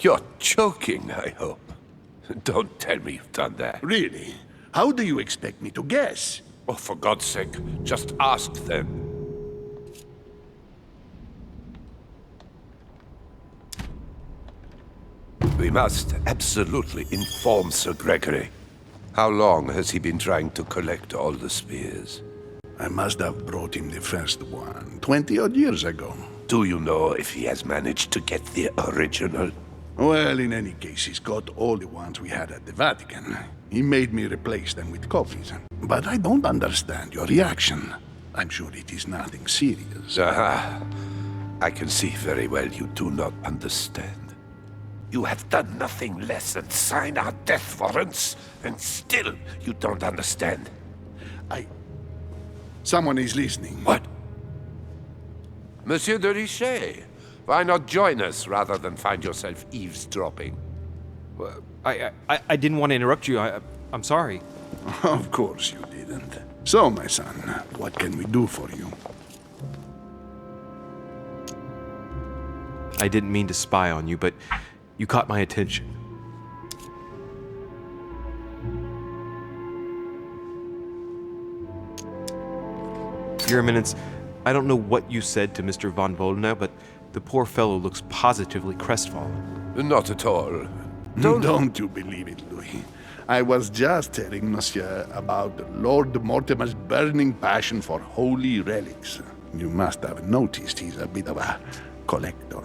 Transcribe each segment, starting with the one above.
You're joking, I hope. Don't tell me you've done that. Really? How do you expect me to guess? Oh, for God's sake, just ask them. We must absolutely inform Sir Gregory. How long has he been trying to collect all the spears? I must have brought him the first one 20-odd years ago. Do you know if he has managed to get the original? Well, in any case, he's got all the ones we had at the Vatican. He made me replace them with copies. But I don't understand your reaction. I'm sure it is nothing serious. Aha. I can see very well you do not understand. You have done nothing less than sign our death warrants, and still you don't understand. Someone is listening. What? Monsieur de Richet, why not join us rather than find yourself eavesdropping? Well, I didn't want to interrupt you. I'm sorry. Of course you didn't. So, my son, what can we do for you? I didn't mean to spy on you, but you caught my attention. Your Eminence, I don't know what you said to Mr. von Volna, but the poor fellow looks positively crestfallen. Not at all. Don't you believe it, Louis. I was just telling Monsieur about Lord Mortimer's burning passion for holy relics. You must have noticed he's a bit of a collector.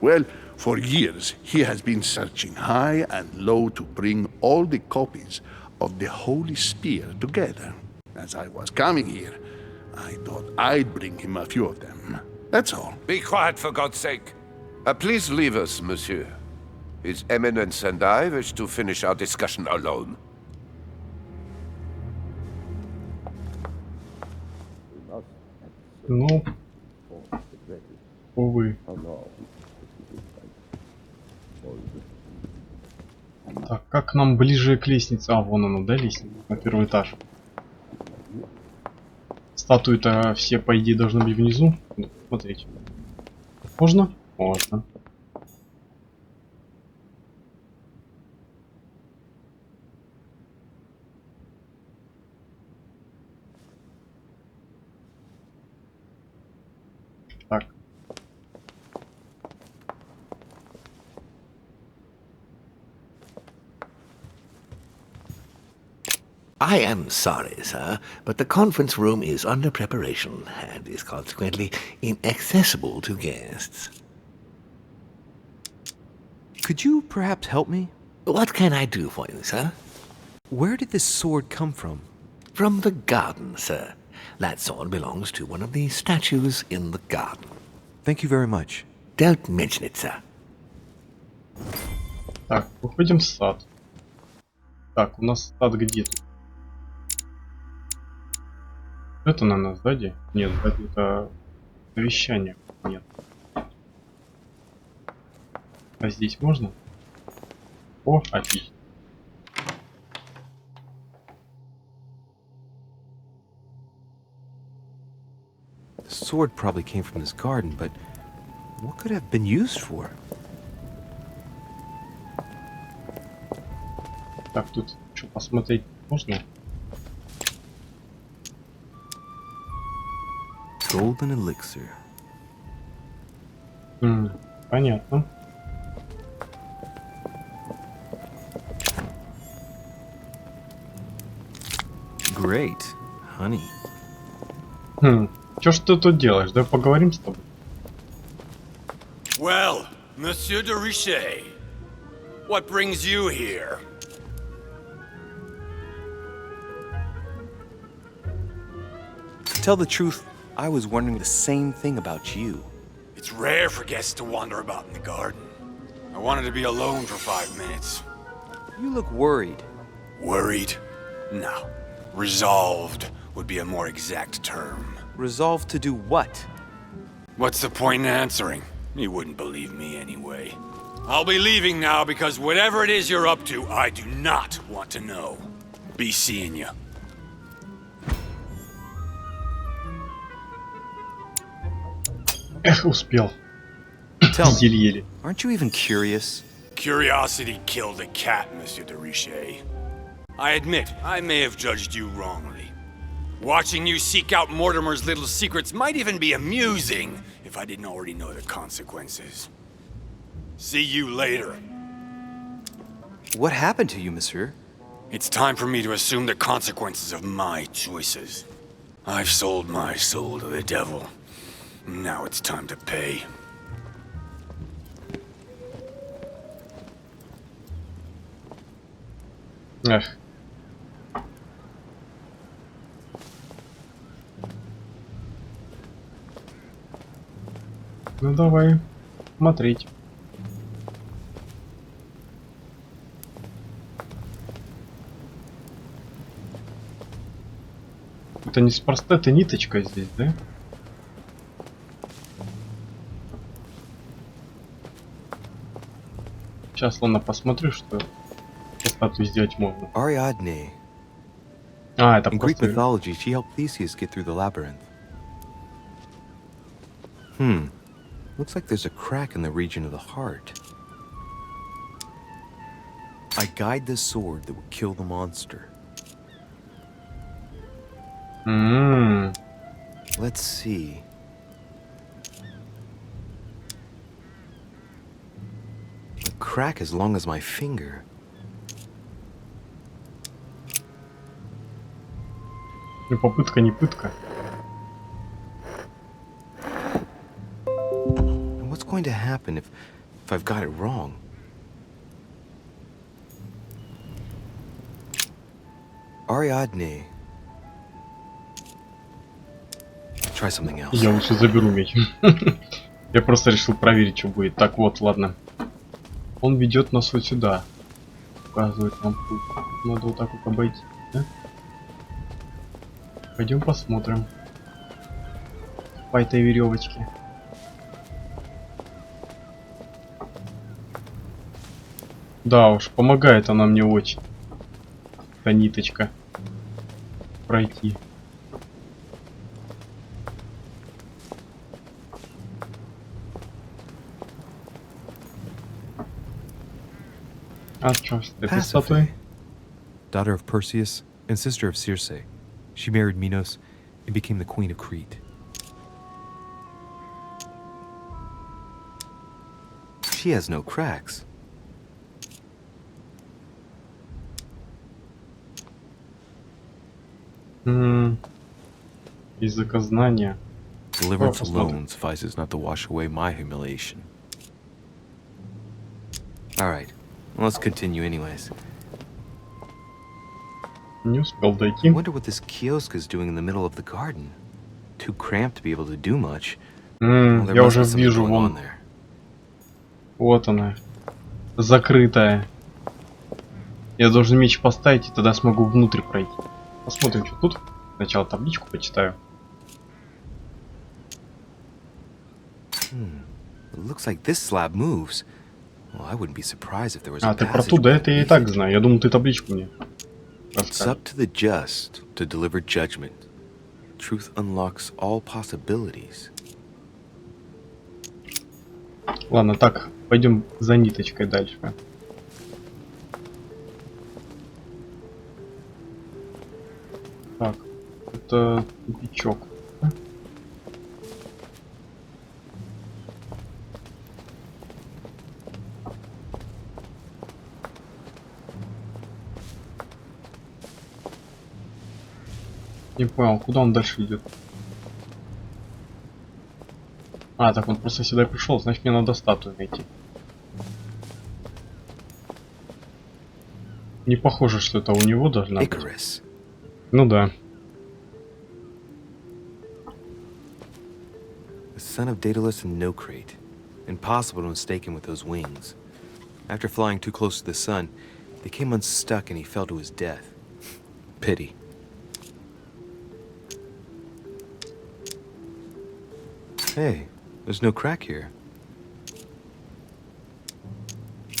Well, for years he has been searching high and low to bring all the copies of the Holy Spear together. As I was coming here, I thought I'd bring him a few of them. That's all. Be quiet, for God's sake. Please leave us, monsieur. His Eminence and I wish to finish our discussion alone. Ну, увы. Так, как нам ближе к лестнице? А, вон она, да, лестница? На первый этаж. Статуи-то все, по идее, должны быть внизу. Смотрите. Можно? Можно. Так. I am sorry, sir, but the conference room is under preparation and is consequently inaccessible to guests. Could you perhaps help me? What can I do for you, sir? Where did this sword come from? From the garden, sir. That sword belongs to one of the statues in the garden. Thank you very much. Don't mention it, sir. Так, выходим в сад. Так, у нас сад где тут? Это, наверное, сзади? Нет, сзади это совещание. Нет. А здесь можно? О, отлично. The sword probably came from this garden, but what could it have been used for? Так, тут что, посмотреть можно? Golden elixir. Понятно. Great. Honey. Чё ж ты тут делаешь? Давай поговорим с тобой. Well, Monsieur de Richet, what brings you here? To tell the truth, I was wondering the same thing about you. It's rare for guests to wander about in the garden. I wanted to be alone for 5 minutes. You look worried. Worried? No. Resolved would be a more exact term. Resolved to do what? What's the point in answering? You wouldn't believe me anyway. I'll be leaving now because whatever it is you're up to, I do not want to know. Be seeing you. Эх, успел. Tell me, Еле-еле. Aren't you even curious? curiosity killed a cat, Monsieur de Richet. I admit, I may have judged you wrongly. Watching you seek out Mortimer's little secrets might even be amusing if I didn't already know the consequences. See you later. What happened to you, monsieur? It's time for me to assume the consequences of my choices. I've sold my soul to the devil. Now it's time to pay. Эх. Ну давай, смотреть. Это неспроста, это ниточка здесь, да? Сейчас, ладно, посмотрю, что по статуе сделать можно. Ariadne. А, это In Greek просто... mythology, she helped Theseus get through the labyrinth. Looks like there's a crack in the region of the heart. I guide the sword that will kill the monster. Let's see. A crack as long as my finger. Ну, попытка не пытка. And what's going to happen if I've got it wrong? Ariadne. Try something else. Я лучше заберу меч. Я просто решил проверить, что будет. Так вот, ладно. Он ведет нас вот сюда. Указывает нам путь. Надо вот так вот обойти, да? Пойдем посмотрим. По этой веревочке. Да уж, помогает она мне очень. Эта ниточка. Пройти. А что с этой статуей? Daughter of Perseus and sister of Circe. She married Minos and became the queen of Crete. She has no cracks. Языка знания. Deliverance посмотрим. alone suffices not to wash away my humiliation. Alright, let's continue anyways. Не успел дойти. Wonder what this kiosk is doing in the middle of the garden. Too cramped to be able to do much. There Я must уже be something вижу, going on вон. there. Вот она. Закрытая. Я должен меч поставить, и тогда смогу внутрь пройти. Посмотрим, что тут. Сначала табличку почитаю. It looks like this slab moves. Well, I wouldn't be surprised if there was a А, ты про passage ту, да, это я и beneath так it. знаю. Я думал, ты табличку мне It's расскажешь. up to the just to deliver judgment. Truth unlocks all possibilities. Ладно, так, пойдем за ниточкой дальше. Так, это тупичок. Не понял, куда он дальше идет? А, так он просто сюда пришел, значит мне надо статую найти. Не похоже, что это у него должна быть. Icarus. Ну да. The son of Daedalus and Nocrate. Impossible to mistake him with those wings. After flying too close to the sun, they came unstuck and he fell to his death. Pity. Hey, there's no crack here.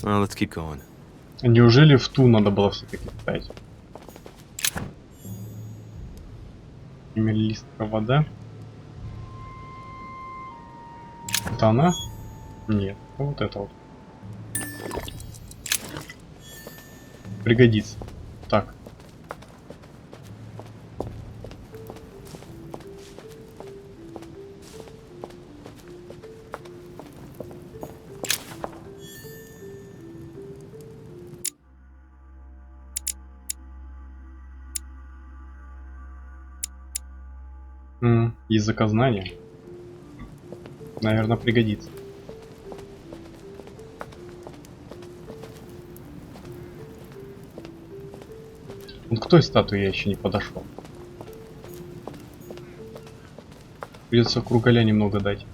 Well, let's keep going. Неужели в ту надо было все-таки ставить? Миллилистра вода. Это она? Нет, вот это вот. Пригодится. Так. Языкознание. Наверное, пригодится. Вот к той статуе я еще не подошел. Придется кругаля немного дать.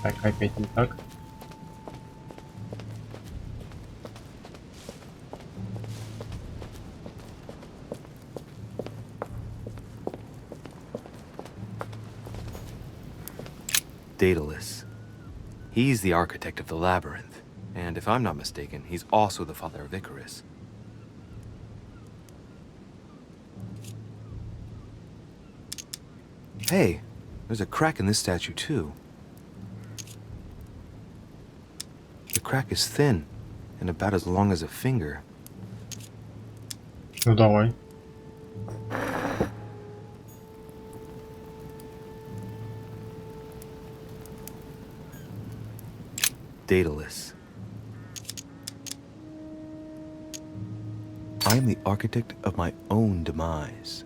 Так, опять не так. Daedalus. He's the architect of the labyrinth, and if I'm not mistaken, he's also the father of Icarus. Hey, there's a crack in this statue too. The crack is thin and about as long as a finger. Ну давай. Daedalus. I am the architect of my own demise.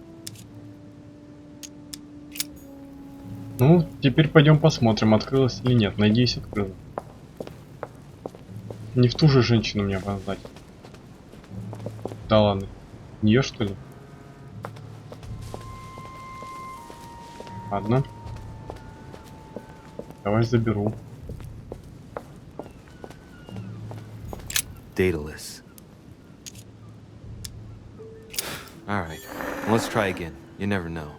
Ну, теперь пойдем посмотрим, открылось или нет. Надеюсь, открылось. Не в ту же женщину мне познать. Да ладно. Нее что ли? Ладно. Давай заберу. Daedalus. Alright, let's try again. You never know.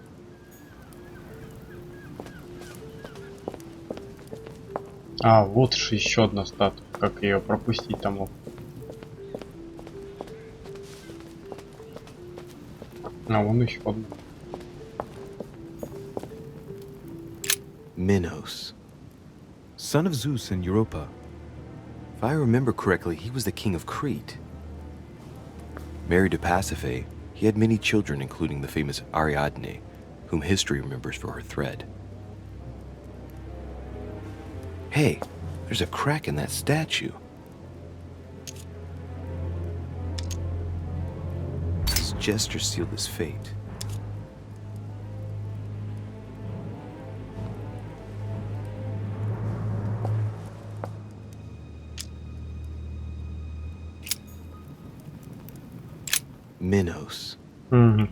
А, вот же еще одна статуя. Как ее пропустить там мог? А, вон еще одна. Minos. Son of Zeus and Europa. If I remember correctly, he was the king of Crete. Married to Pasiphae, he had many children, including the famous Ariadne, whom history remembers for her thread. Hey, there's a crack in that statue. His gesture sealed his fate. Minos. Угу.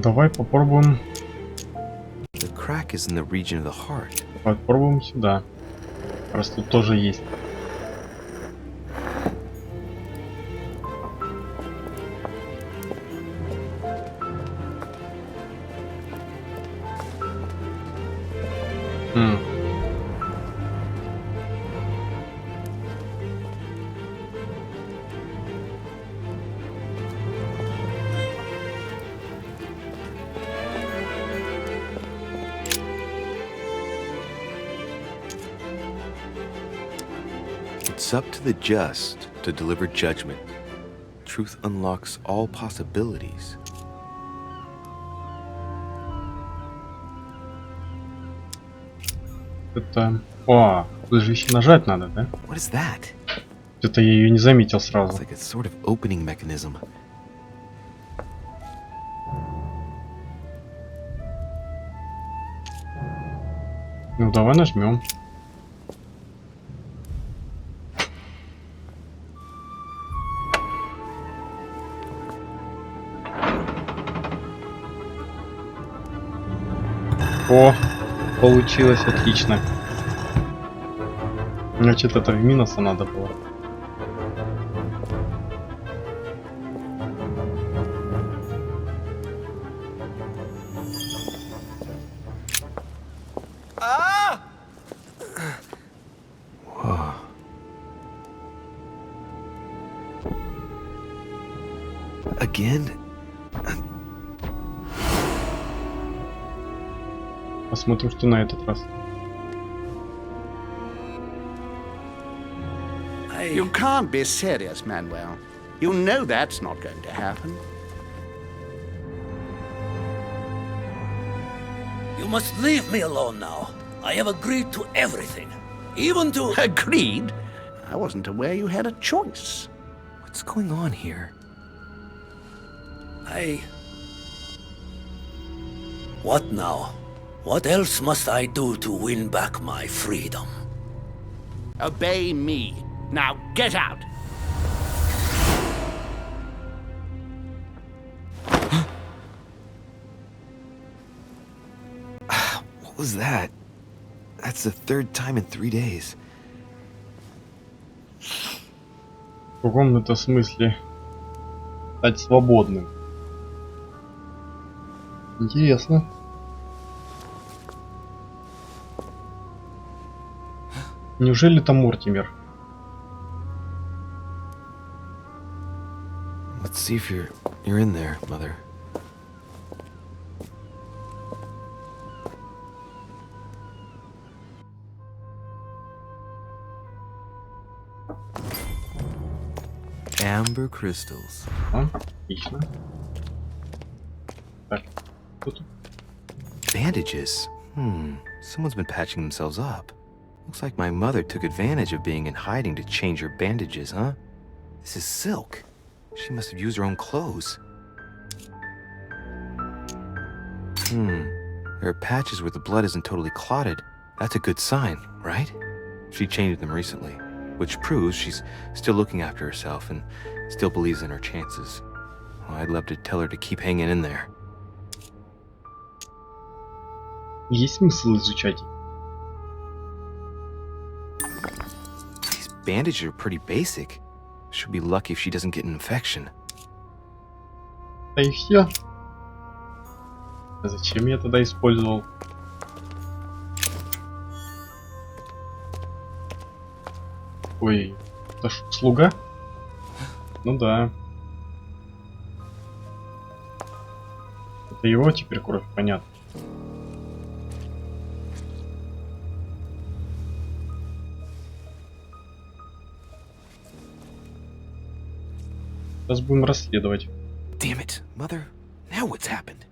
Давай попробуем. The crack is in the region of the heart. Попробуем сюда. Раз тут тоже есть. It's up to the just to deliver judgment. Truth unlocks all possibilities. Это... О, тут же еще нажать надо, да? What is that? Это я ее не заметил It's сразу. like a sort of opening mechanism. Ну давай нажмем. О, получилось отлично. Значит, это в минуса надо было. Again? Посмотрим, что на этот раз. You can't be serious, Manuel. You know that's not going to happen. You must leave me alone now. I have agreed to everything. Even to... Agreed? I wasn't aware you had a choice. What's going on here? What now? What else must I do to win back my freedom? Obey me. Now get out. What was that? That's the third time in 3 days. В каком-то смысле стать свободным. Интересно. Неужели это Мортимер? Let's see if you're in there, Mother. Amber crystals. Отлично. Так, тут. Bandages. Someone's been patching themselves up. Looks like my mother took advantage of being in hiding to change her bandages, huh? This is silk. She must have used her own clothes. There are patches where the blood isn't totally clotted. That's a good sign, right? She changed them recently, which proves she's still looking after herself and still believes in her chances. Well, I'd love to tell her to keep hanging in there. Есть смысл изучать? These bandages are pretty basic. She'll be lucky if she doesn't get an infection. Да и все. А зачем я тогда использовал? Ой, это ж слуга? Ну да. Это его теперь кровь, понятно. Сейчас будем расследовать. Damn it, Mother. Now what's happened?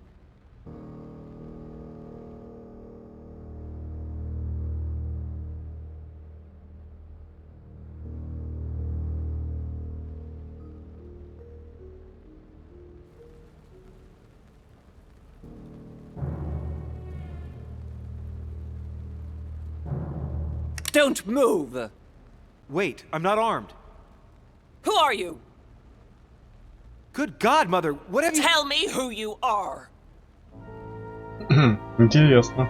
Don't move! Wait, I'm not armed. Who are you? Good God, Mother, what have you... Tell me who you are! Интересно.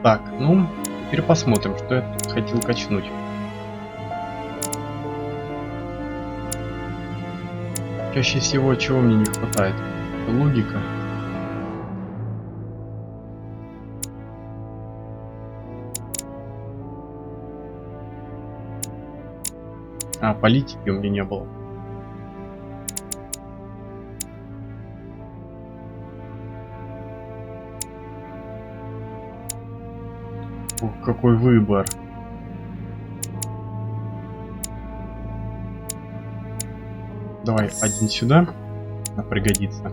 Так, ну, теперь посмотрим, что я тут хотел качнуть. Чаще всего чего мне не хватает? Это логика. А, политики у меня не было. Ух, какой выбор. Давай один сюда, пригодится.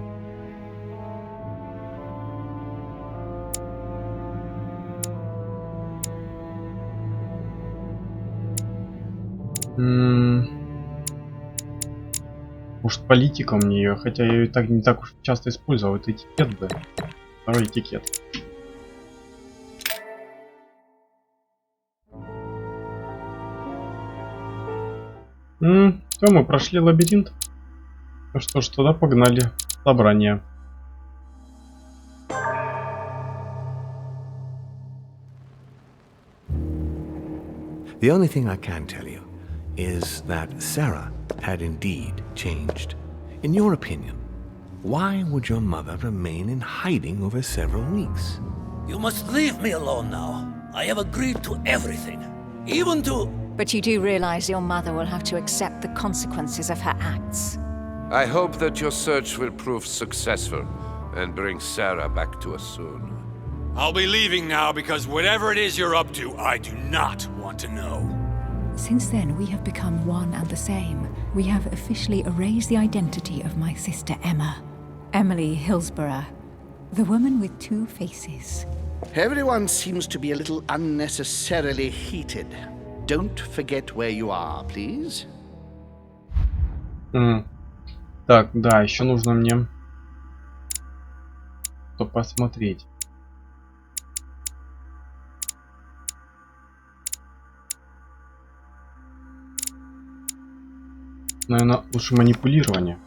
Может, политика мне ее, хотя я ее так не так уж часто использовал. Это этикет, да? Второй этикет. Все, мы прошли лабиринт. Ну что ж, туда погнали. Собрание. The only thing I can tell you is that Sarah had indeed changed. In your opinion, why would your mother remain in hiding over several weeks? You must leave me alone now. I have agreed to everything, even to... But you do realize your mother will have to accept the consequences of her acts. I hope that your search will prove successful and bring Sarah back to us soon. I'll be leaving now because whatever it is you're up to, I do not want to know. Since then, we have become one and the same. We have officially erased the identity of my sister Emma. Emily Hillsborough, the woman with two faces. Everyone seems to be a little unnecessarily heated. Don't forget where you are, please. Так, да, еще нужно мне посмотреть. Наверное, лучше манипулирование.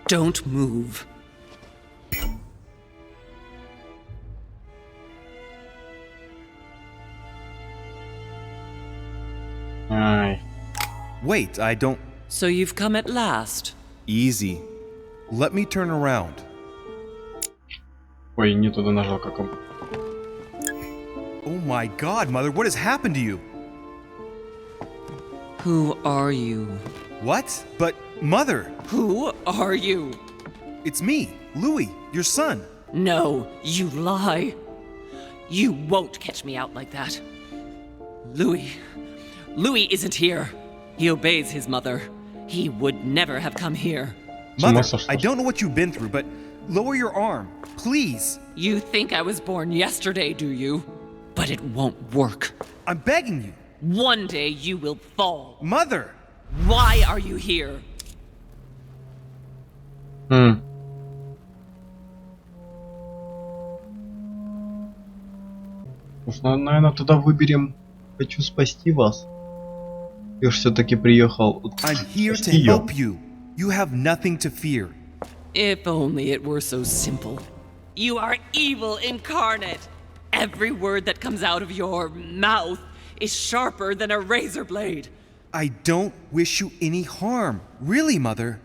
Don't move. Ай. Wait, I don't... So you've come at last. Easy. Let me turn around. Ой, не туда нажал, как он. Oh my god, Mother, what has happened to you? Who are you? What? But, Mother! Who are you? It's me, Louis, your son. No, you lie. You won't catch me out like that. Louis isn't here. He obeys his mother. He would never have come here. Mother, I don't know what you've been through, but lower your arm, please. You think I was born yesterday, do you? But it won't work. I'm begging you. One day you will fall. Mother! Why are you here? Может, наверное, туда выберем. Хочу спасти вас. Я же все-таки приехал. I'm here to help you. You have nothing to fear. If only it were so simple. You are evil incarnate. Every word that comes out of your mouth is sharper than a razor blade. I don't wish you any harm. Really, Mother.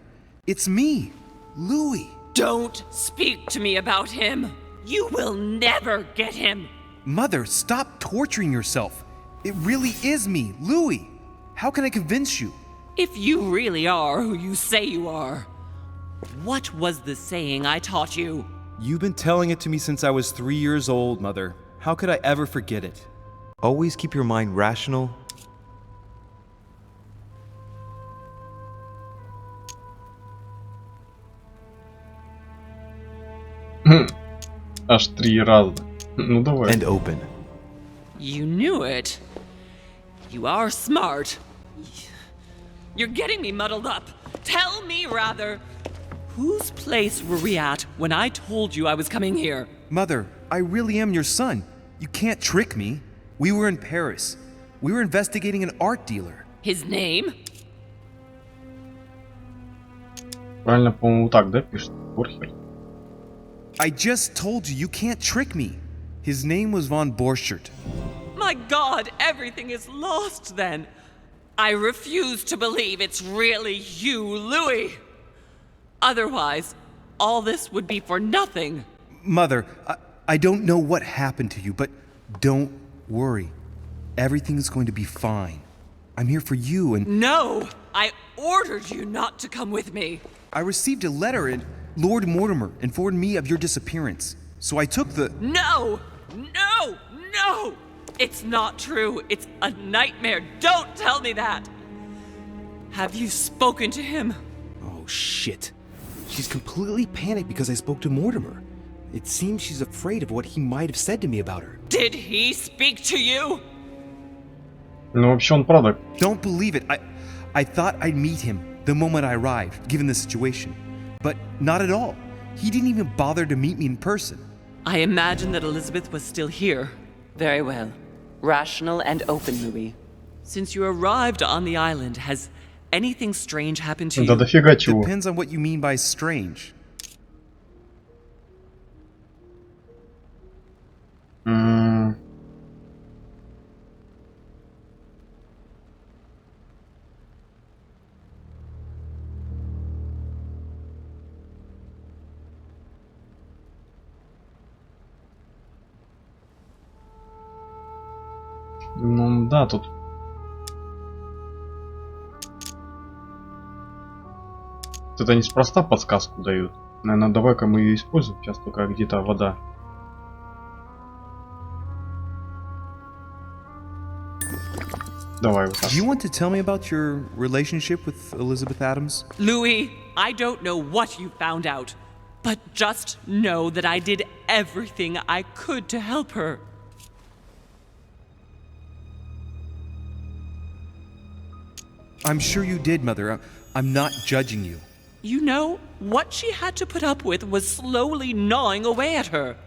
It's me, Louis. Don't speak to me about him. You will never get him. Mother, stop torturing yourself. It really is me, Louis. How can I convince you? If you really are who you say you are, what was the saying I taught you? You've been telling it to me since I was 3 years old, Mother. How could I ever forget it? Always keep your mind rational. Аж 3 раза. Ну давай. And open. You knew it. You are smart. You're getting me muddled up. Tell me, rather, whose place were we at when I told you I was coming here? Mother, I really am your son. You can't trick me. We were in Paris. We were investigating an art dealer. His name? Правильно, по-моему, так, да, пишет? Борхер. I just told you can't trick me. His name was von Borchert. My God, everything is lost then. I refuse to believe it's really you, Louis. Otherwise, all this would be for nothing. Mother, I don't know what happened to you, but don't worry. Everything is going to be fine. I'm here for you and... No! I ordered you not to come with me. I received a letter and Lord Mortimer informed me of your disappearance. So I took the... No! No! No! It's not true. It's a nightmare. Don't tell me that. Have you spoken to him? Oh, shit. She's completely panicked because I spoke to Mortimer. It seems she's afraid of what he might have said to me about her. Did he speak to you? Ну, вообще он правда. Don't believe it. I thought I'd meet him the moment I arrived, given the situation. But not at all. He didn't even bother to meet me in person. I imagine that Elizabeth was still here. Very well. Rational and open, Louis. Since you arrived on the island, has anything strange happened to Да you? дофига чего. Depends on what you mean by strange. Ну да, тут... Это неспроста подсказку дают. Наверное, давай-ка мы ее используем. Сейчас только где-то вода. Давай вот так. Do you want to tell me about your relationship with Elizabeth Adams? Louis, I don't know what you found out, but just know that I did everything I could to help her. I'm sure you did, Mother. I'm not judging you. You know, what she had to put up with was slowly gnawing away at her.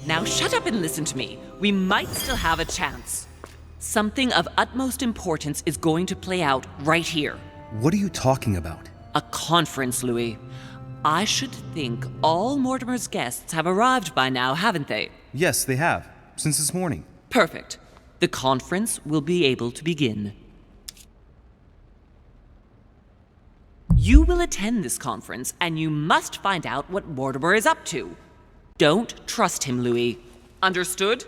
Now shut up and listen to me. We might still have a chance. Something of utmost importance is going to play out right here. What are you talking about? A conference, Louis. I should think all Mortimer's guests have arrived by now, haven't they? Yes, they have. Since this morning. Perfect. The conference will be able to begin. You will attend this conference, and you must find out what Mortimer is up to. Don't trust him, Louis. Understood?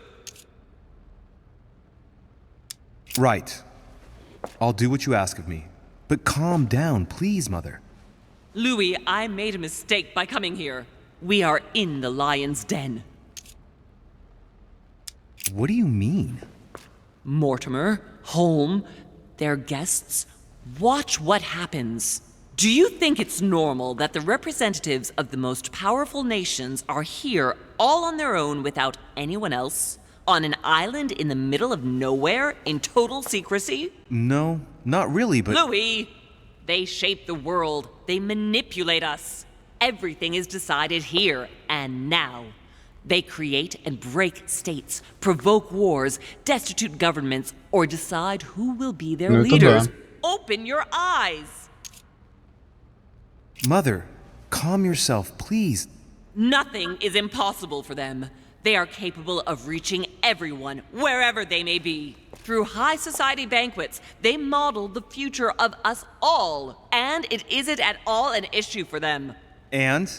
Right. I'll do what you ask of me. But calm down, please, Mother. Louis, I made a mistake by coming here. We are in the lion's den. What do you mean? Mortimer, Holm, their guests. Watch what happens. Do you think it's normal that the representatives of the most powerful nations are here all on their own without anyone else? On an island in the middle of nowhere in total secrecy? No, not really, but... Louis! They shape the world. They manipulate us. Everything is decided here and now. They create and break states, provoke wars, destitute governments, or decide who will be their leaders. Open your eyes! Mother, calm yourself, please. Nothing is impossible for them. They are capable of reaching everyone, wherever they may be. Through high society banquets, they model the future of us all. And it isn't at all an issue for them. And?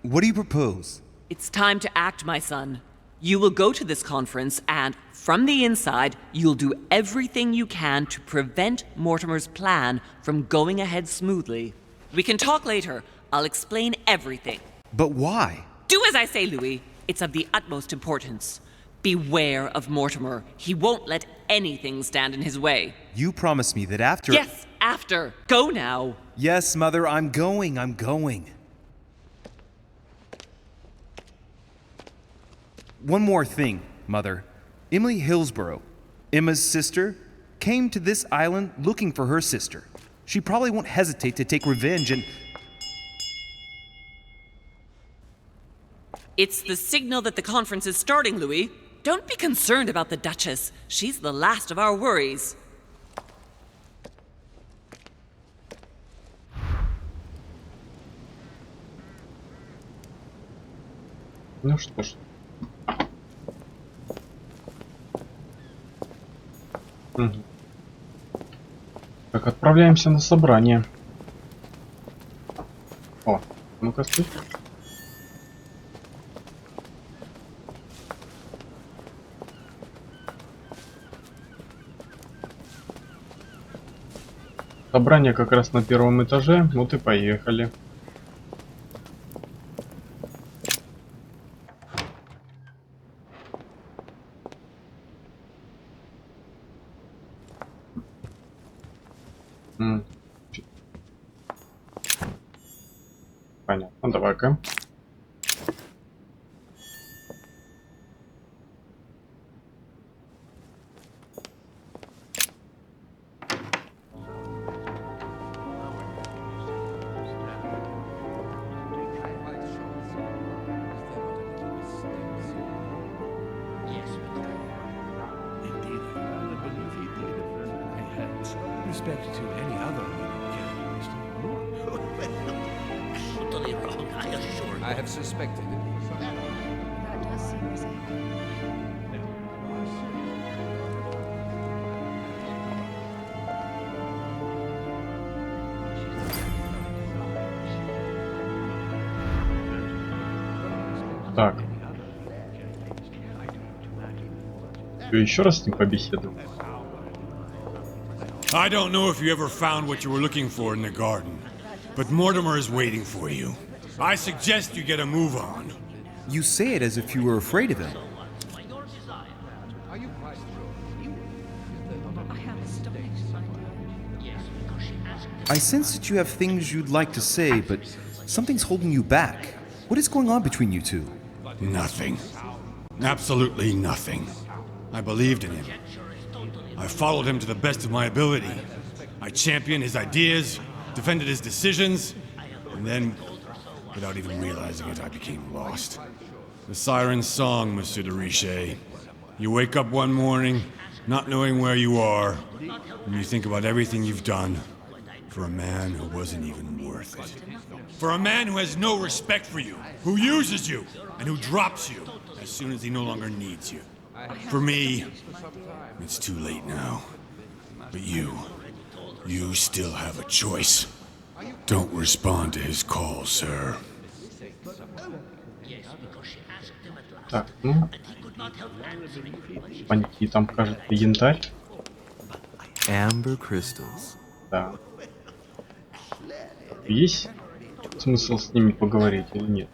What do you propose? It's time to act, my son. You will go to this conference, and from the inside, you'll do everything you can to prevent Mortimer's plan from going ahead smoothly. We can talk later. I'll explain everything. But why? Do as I say, Louis. It's of the utmost importance. Beware of Mortimer. He won't let anything stand in his way. You promised me that after... Yes, after. Go now. Yes, Mother, I'm going. One more thing, Mother. Emily Hillsborough, Emma's sister, came to this island looking for her sister. She probably won't hesitate to take revenge and... It's the signal that the conference is starting, Louis. Don't be concerned about the Duchess. She's the last of our worries. Ну что ж. Так, отправляемся на собрание. О, ну-ка, стой. Собрание как раз на первом этаже. Вот и поехали. Понятно, давай-ка. respect to any other Totally wrong, I assure you. I have suspected it. That does seem the same. Так. Еще раз с ним побеседуем. I don't know if you ever found what you were looking for in the garden, but Mortimer is waiting for you. I suggest you get a move on. You say it as if you were afraid of him. I sense that you have things you'd like to say, but something's holding you back. What is going on between you two? Nothing. Absolutely nothing. I believed in him. I followed him to the best of my ability. I championed his ideas, defended his decisions, and then, without even realizing it, I became lost. The siren's song, Monsieur de Richet. You wake up one morning, not knowing where you are, and you think about everything you've done for a man who wasn't even worth it. For a man who has no respect for you, who uses you, and who drops you as soon as he no longer needs you. For me, it's too late now. But you still have a choice. Don't respond to his call, sir. Так, ну. Паньки, там, кажется, янтарь. Amber crystals. Да. Есть смысл с ними поговорить или нет?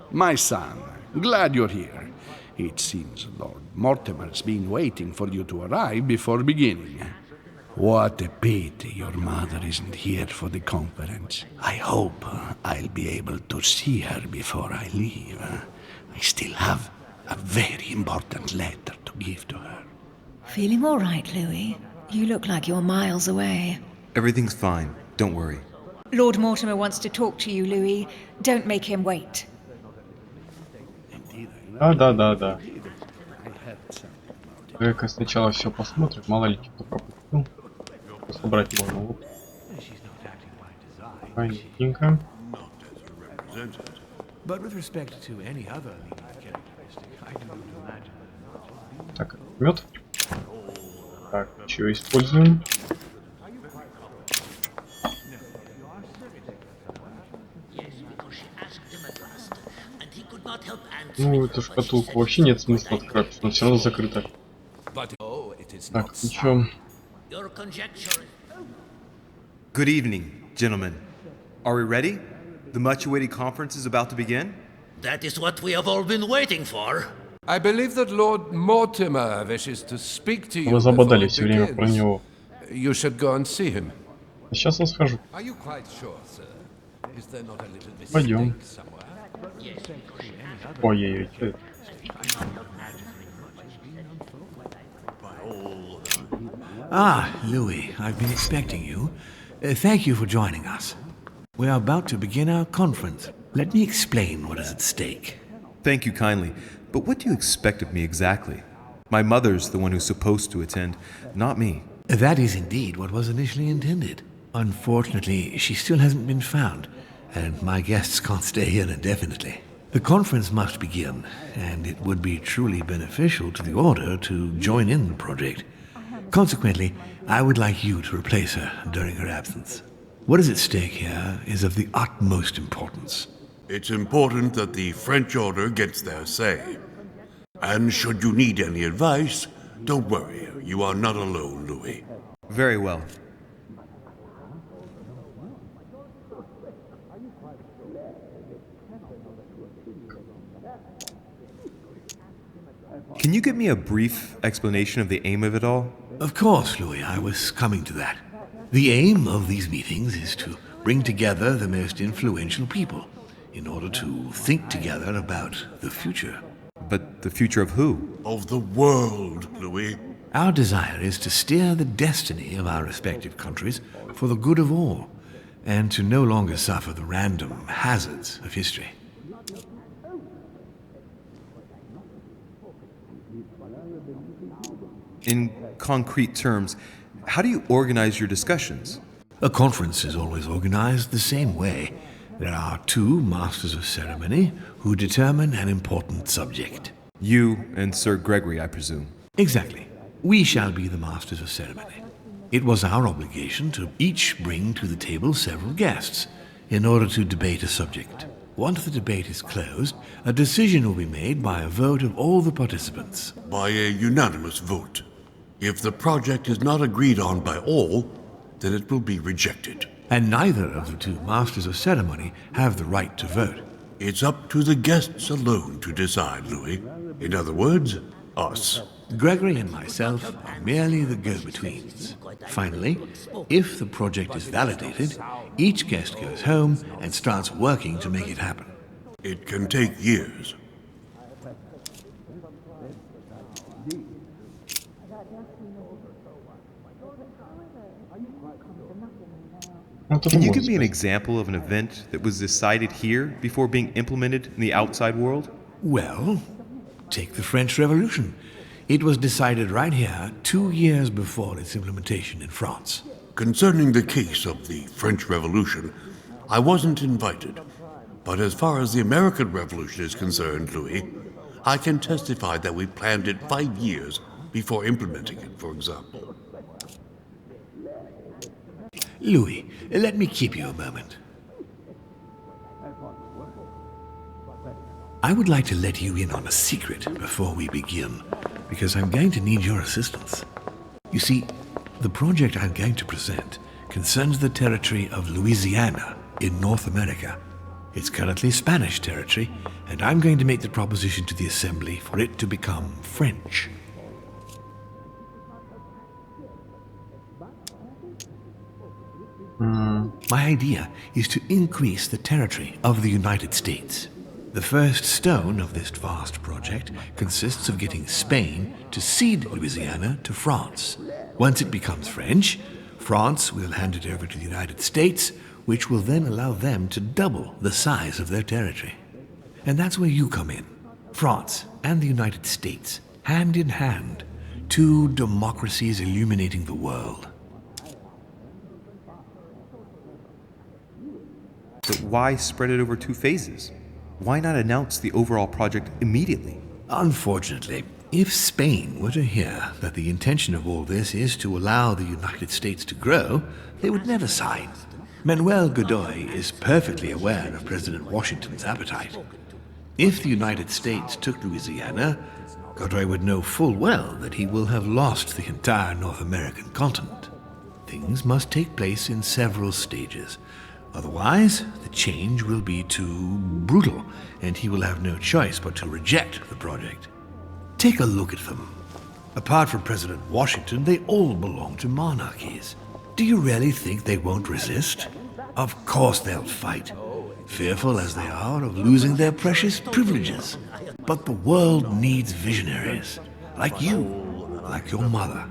My son, glad you're here. It seems Lord Mortimer's been waiting for you to arrive before beginning. What a pity your mother isn't here for the conference. I hope I'll be able to see her before I leave. I still have a very important letter to give to her. Feeling all right, Louis? You look like you're miles away. Everything's fine. Don't worry. Lord Mortimer wants to talk to you, Louis. Don't make him wait. Да. Давай-ка сначала все посмотрим, мало ли что пропустил. Собрать можно. Вот. Понятненько. Так, мед. Так, что используем? Ну, эту шкатулку вообще нет смысла открыть, но все равно закрыта. Так, ну чё? Good evening, gentlemen. Are we ready? The much-awaited conference is about to begin? That is what we have all been waiting for. I believe that Lord Mortimer wishes to speak to you. Вы забодали все время про него. You should go and see him. Сейчас я схожу. Are you quite sure, sir? Is there not a little Пойдем. mistake somewhere? Ой-ой-ой, что это? Ah, Louis, I've been expecting you. Thank you for joining us. We are about to begin our conference. Let me explain what is at stake. Thank you kindly, but what do you expect of me exactly? My mother's the one who's supposed to attend, not me. That is indeed what was initially intended. Unfortunately, she still hasn't been found, and my guests can't stay here indefinitely. The conference must begin, and it would be truly beneficial to the Order to join in the project. Consequently, I would like you to replace her during her absence. What is at stake here is of the utmost importance. It's important that the French Order gets their say. And should you need any advice, don't worry, you are not alone, Louis. Very well. Can you give me a brief explanation of the aim of it all? Of course, Louis, I was coming to that. The aim of these meetings is to bring together the most influential people in order to think together about the future. But the future of who? Of the world, Louis. Our desire is to steer the destiny of our respective countries for the good of all, and to no longer suffer the random hazards of history. In concrete terms, how do you organize your discussions? A conference is always organized the same way. There are two masters of ceremony who determine an important subject. You and Sir Gregory, I presume. Exactly. We shall be the masters of ceremony. It was our obligation to each bring to the table several guests in order to debate a subject. Once the debate is closed, a decision will be made by a vote of all the participants. By a unanimous vote. If the project is not agreed on by all, then it will be rejected. And neither of the two masters of ceremony have the right to vote. It's up to the guests alone to decide, Louis. In other words, us. Gregory and myself are merely the go-betweens. Finally, if the project is validated, each guest goes home and starts working to make it happen. It can take years. Can you give me an example of an event that was decided here before being implemented in the outside world? Well, take the French Revolution. It was decided right here 2 years before its implementation in France. Concerning the case of the French Revolution, I wasn't invited. But as far as the American Revolution is concerned, Louis, I can testify that we planned it 5 years before implementing it, for example. Louis, let me keep you a moment. I would like to let you in on a secret before we begin, because I'm going to need your assistance. You see, the project I'm going to present concerns the territory of Louisiana in North America. It's currently Spanish territory, and I'm going to make the proposition to the Assembly for it to become French. My idea is to increase the territory of the United States. The first stone of this vast project consists of getting Spain to cede Louisiana to France. Once it becomes French, France will hand it over to the United States, which will then allow them to double the size of their territory. And that's where you come in. France and the United States, hand in hand, two democracies illuminating the world. But why spread it over 2 phases? Why not announce the overall project immediately? Unfortunately, if Spain were to hear that the intention of all this is to allow the United States to grow, they would never sign. Manuel Godoy is perfectly aware of President Washington's appetite. If the United States took Louisiana, Godoy would know full well that he will have lost the entire North American continent. Things must take place in several stages. Otherwise, the change will be too brutal, and he will have no choice but to reject the project. Take a look at them. Apart from President Washington, they all belong to monarchies. Do you really think they won't resist? Of course they'll fight, fearful as they are of losing their precious privileges. But the world needs visionaries, like you, like your mother.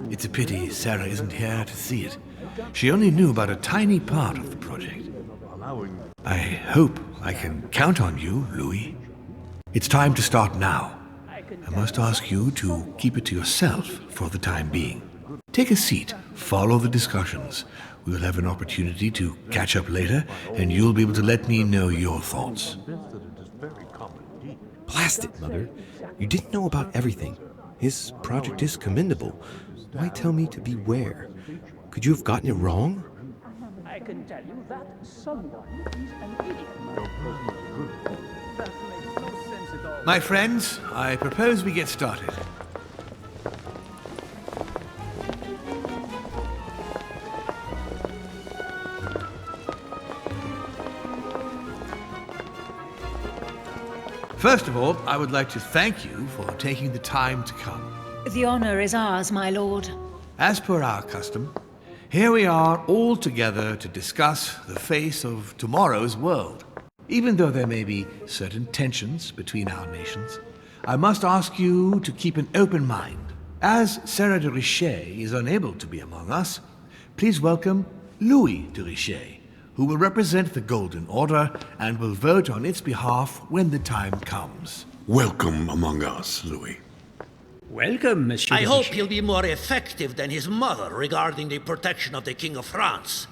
It's a pity Sarah isn't here to see it. She only knew about a tiny part of the project. I hope I can count on you, Louis. It's time to start now. I must ask you to keep it to yourself for the time being. Take a seat, follow the discussions. We will have an opportunity to catch up later, and you'll be able to let me know your thoughts. Blast it, Mother. You didn't know about everything. His project is commendable. Why tell me to beware? Could you have gotten it wrong? I can tell you that someone is an idiot. That makes no sense at all. My friends, I propose we get started. First of all, I would like to thank you for taking the time to come. The honor is ours, my lord. As per our custom, here we are all together to discuss the face of tomorrow's world. Even though there may be certain tensions between our nations, I must ask you to keep an open mind. As Sarah de Richet is unable to be among us, please welcome Louis de Richet, who will represent the Golden Order and will vote on its behalf when the time comes. Welcome among us, Louis. Welcome, Monsieur. I hope he'll be more effective than his mother regarding the protection of the King of France.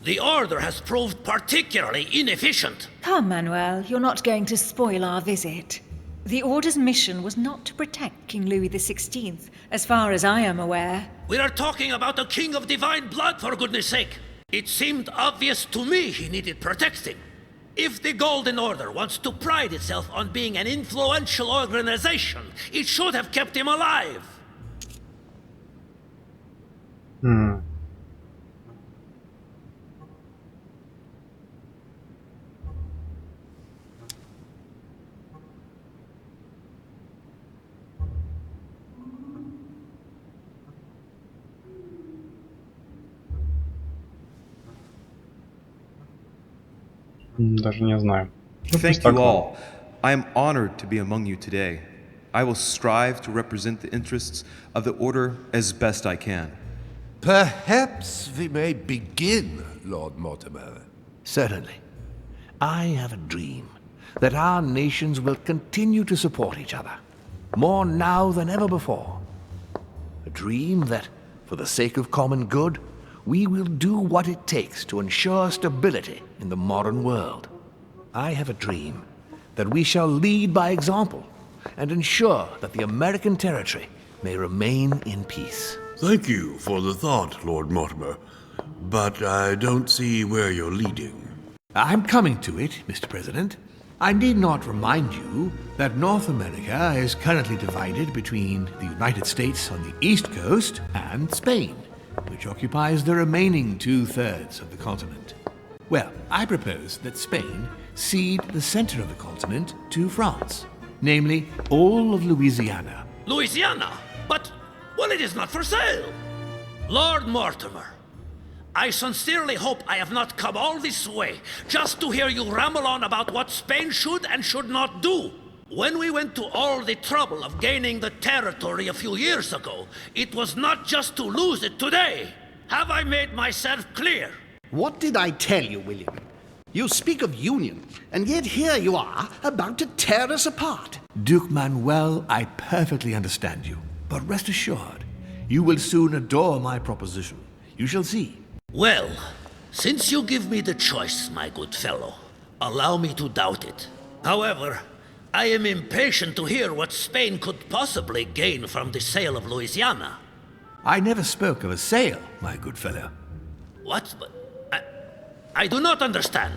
The Order has proved particularly inefficient. Come, Manuel, you're not going to spoil our visit. The Order's mission was not to protect King Louis XVI, as far as I am aware. We are talking about a king of divine blood, for goodness sake. It seemed obvious to me he needed protecting. If the Golden Order wants to pride itself on being an influential organization, it should have kept him alive. Даже не знаю. Thank you all. I am honored to be among you today. I will strive to represent the interests of the Order as best I can. Perhaps we may begin, Lord Mortimer. Certainly. I have a dream that our nations will continue to support each other, more now than ever before. A dream that, for the sake of common good, we will do what it takes to ensure stability in the modern world. I have a dream that we shall lead by example and ensure that the American territory may remain in peace. Thank you for the thought, Lord Mortimer, but I don't see where you're leading. I'm coming to it, Mr. President. I need not remind you that North America is currently divided between the United States on the East Coast and Spain, which occupies the remaining 2/3 of the continent. Well, I propose that Spain cede the center of the continent to France, namely all of Louisiana. Louisiana? But, well, it is not for sale. Lord Mortimer, I sincerely hope I have not come all this way just to hear you ramble on about what Spain should and should not do. When we went to all the trouble of gaining the territory a few years ago, it was not just to lose it today. Have I made myself clear? What did I tell you, William? You speak of union, and yet here you are, about to tear us apart. Duke Manuel, I perfectly understand you. But rest assured, you will soon adore my proposition. You shall see. Well, since you give me the choice, my good fellow, allow me to doubt it. However, I am impatient to hear what Spain could possibly gain from the sale of Louisiana. I never spoke of a sale, my good fellow. What? But I do not understand.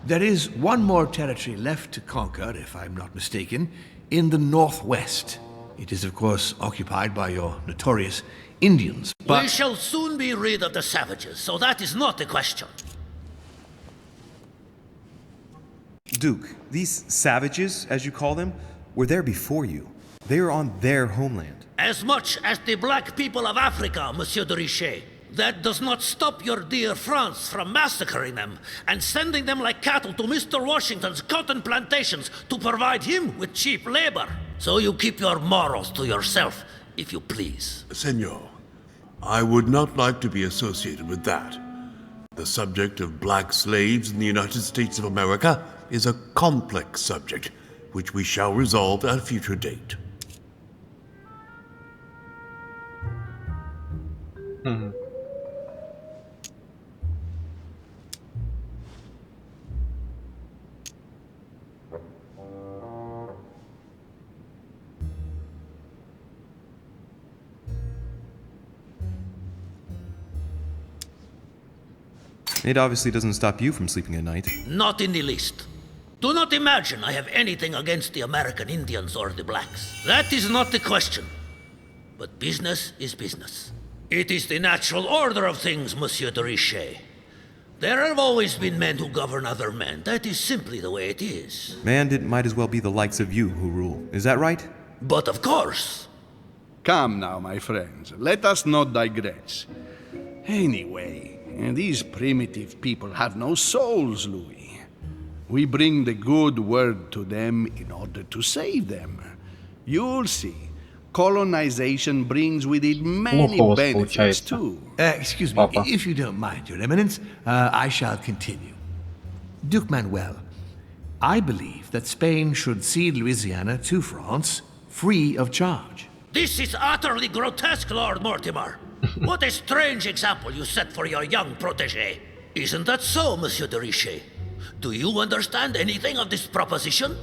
There is one more territory left to conquer, if I'm not mistaken, in the northwest. It is, of course, occupied by your notorious Indians, but... We shall soon be rid of the savages, so that is not a question. Duke, these savages, as you call them, were there before you. They are on their homeland. As much as the black people of Africa, Monsieur de Richet. That does not stop your dear France from massacring them and sending them like cattle to Mr. Washington's cotton plantations to provide him with cheap labor. So you keep your morals to yourself, if you please. Senor, I would not like to be associated with that. The subject of black slaves in the United States of America is a complex subject, which we shall resolve at a future date. It obviously doesn't stop you from sleeping at night. Not in the least. Do not imagine I have anything against the American Indians or the blacks. That is not the question. But business is business. It is the natural order of things, Monsieur de Richet. There have always been men who govern other men. That is simply the way it is. And it might as well be the likes of you who rule. Is that right? But of course. Come now, my friends. Let us not digress. Anyway, these primitive people have no souls, Louis. We bring the good word to them in order to save them. You'll see. Colonization brings with it many benefits too. Excuse me, if you don't mind, Your Eminence, I shall continue. Duke Manuel, I believe that Spain should cede Louisiana to France free of charge. This is utterly grotesque, Lord Mortimer. What a strange example you set for your young protege. Isn't that so, Monsieur de Richet? Do you understand anything of this proposition?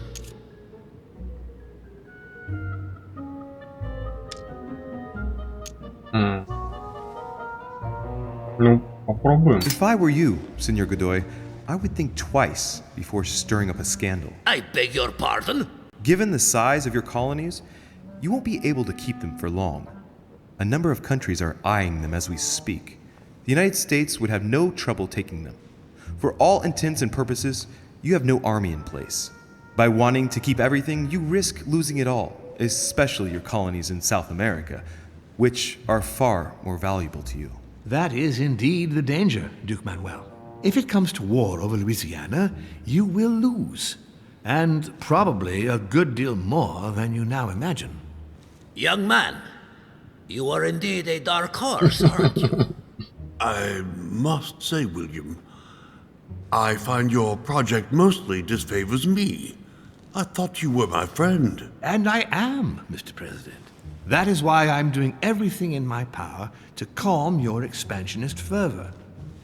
Ну, попробуем. If I were you, Senor Godoy, I would think twice before stirring up a scandal. I beg your pardon? Given the size of your colonies, you won't be able to keep them for long. A number of countries are eyeing them as we speak. The United States would have no trouble taking them. For all intents and purposes, you have no army in place. By wanting to keep everything, you risk losing it all, especially your colonies in South America, which are far more valuable to you. That is indeed the danger, Duke Manuel. If it comes to war over Louisiana, you will lose. And probably a good deal more than you now imagine. Young man, you are indeed a dark horse, aren't you? I must say, William, I find your project mostly disfavors me. I thought you were my friend. And I am, Mr. President. That is why I'm doing everything in my power to calm your expansionist fervor.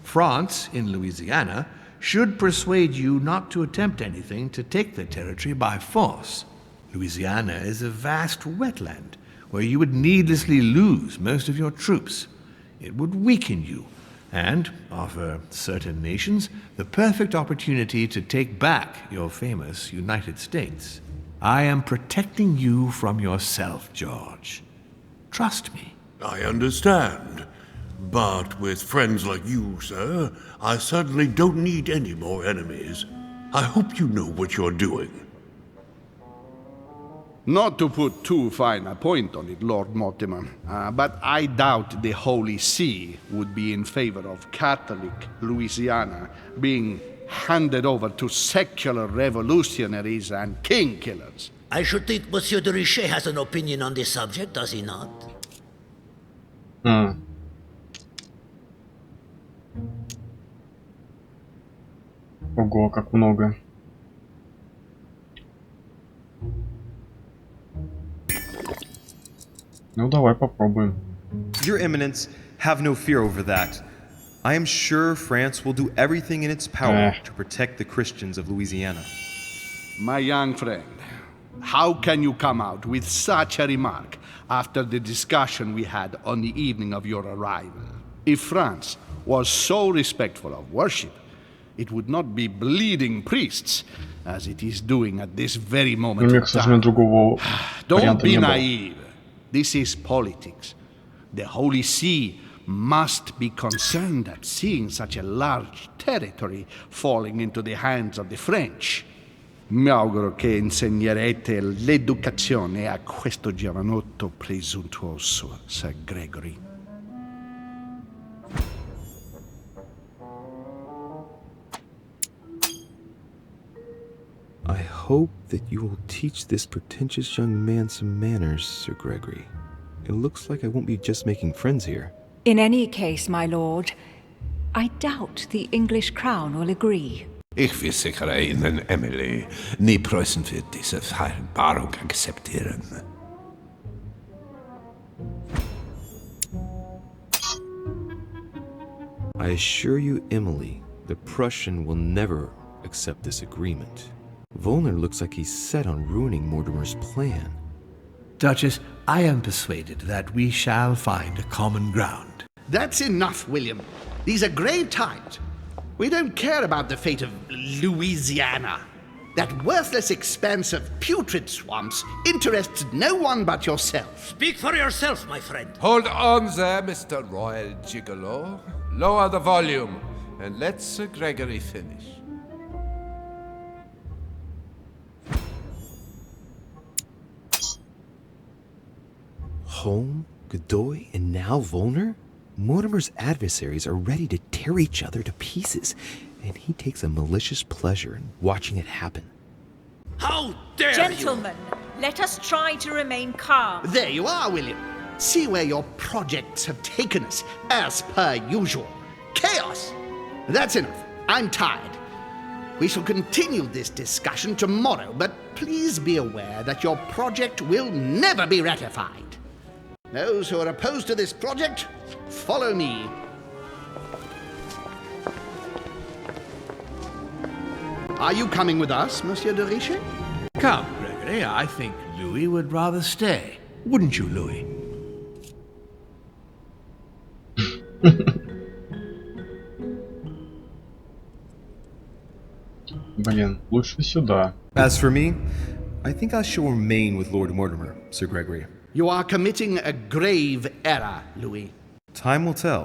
France, in Louisiana, should persuade you not to attempt anything to take the territory by force. Louisiana is a vast wetland where you would needlessly lose most of your troops. It would weaken you and offer certain nations the perfect opportunity to take back your famous United States. I am protecting you from yourself, George. Trust me. I understand. But with friends like you, sir, I certainly don't need any more enemies. I hope you know what you're doing. Not to put too fine a point on it, Lord Mortimer, but I doubt the Holy See would be in favor of Catholic Louisiana being handed over to secular revolutionaries and king killers. I should think Monsieur de Richet has an opinion on this subject, does he not? Ого, как много. Ну, давай попробуем. Your Eminence, have no fear over that. I am sure France will do everything in its power to protect the Christians of Louisiana. My young friend, how can you come out with such a remark after the discussion we had on the evening of your arrival? If France was so respectful of worship, it would not be bleeding priests, as it is doing at this very moment in time. Don't be naive. This is politics. The Holy See must be concerned at seeing such a large territory falling into the hands of the French. Mi auguro che insegnerete l'educazione a questo giovanotto presuntuoso, Sir Gregory. I hope that you will teach this pretentious young man some manners, Sir Gregory. It looks like I won't be just making friends here. In any case, my lord, I doubt the English crown will agree. Ich versichere Ihnen, Emily, nie Preußen wird diese Vereinbarung akzeptieren. I assure you, Emily, the Prussian will never accept this agreement. Volner looks like he's set on ruining Mortimer's plan. Duchess, I am persuaded that we shall find a common ground. That's enough, William. These are grave times. We don't care about the fate of Louisiana. That worthless expanse of putrid swamps interests no one but yourself. Speak for yourself, my friend. Hold on there, Mr. Royal Gigolo. Lower the volume, and let Sir Gregory finish. Home, Godoy, and now Volner? Mortimer's adversaries are ready to tear each other to pieces, and he takes a malicious pleasure in watching it happen. How dare you! Gentlemen, let us try to remain calm. There you are, William. See where your projects have taken us, as per usual. Chaos! That's enough. I'm tired. We shall continue this discussion tomorrow, but please be aware that your project will never be ratified. Those who are opposed to this project, follow me. Are you coming with us, Monsieur de Richet? Come, Gregory, I think Louis would rather stay. Wouldn't you, Louis? Блин, лучше сюда. As for me, I think I shall remain with Lord Mortimer, Sir Gregory. You are committing a grave error, Louis. Time will tell.